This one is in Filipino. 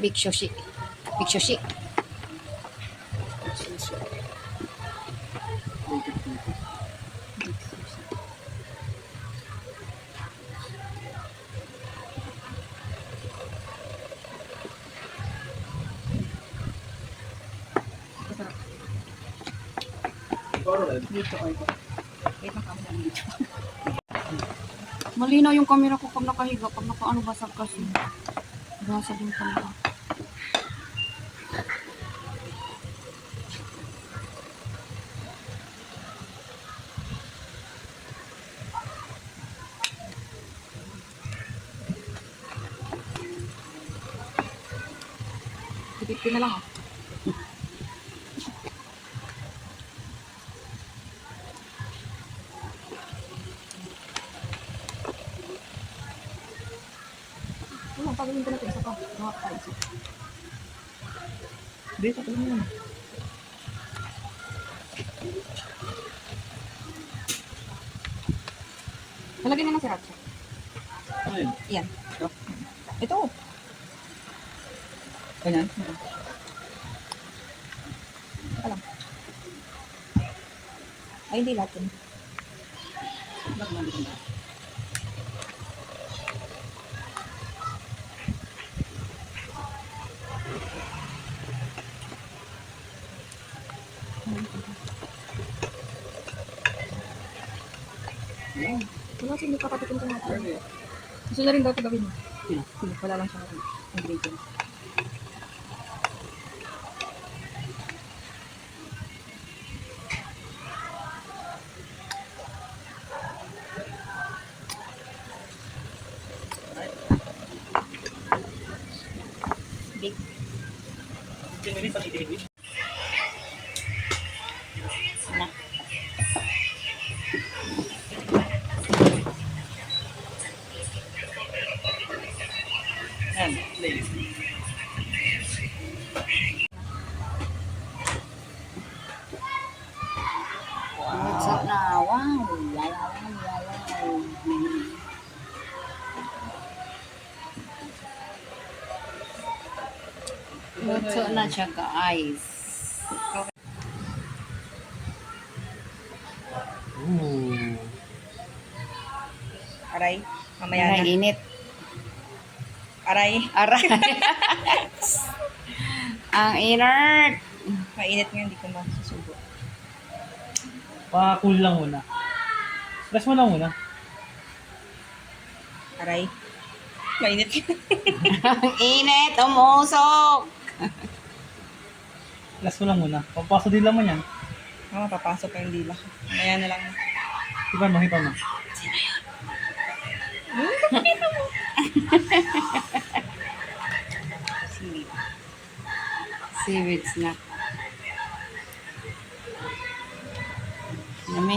Big Shoshi. Big Shoshi. Dito ay ko. Wait lang kami dito. Malinaw yung camera ko pag nakahiga, pag nakaano basag kasi. Basag yung camera. Tipid na lang ah. Ano, pagawin ko natin isa pa. Mga kaisa. Dito ko lang yun. Nalagyan na ng sriracha. Ayun. Yan. Ito. Ganyan? Alam. Ay, hindi lahat yun. Wala siya, hindi pa katikin ko natin. Gusto na rin daw ito gawin mo. Hindi, wala lang siya ingredient. Big. Na. Yan, please. Wow. Na, wow. Wow. Luto na siya, guys. Ooh. Aray, mamaya na. Init. Aray, Aray. Ang inert. mainit nga, hindi ko masusubo. Pa-cool lang muna. Press mo lang muna. Aray, mainit. Ang init. Umusok. Press mo lang muna. Papaso din laman yan. Papasok pa yung dila ko. Mamaya na lang. Hipan mo, hipan mo. Seaweed. Seaweed snack. Yummy.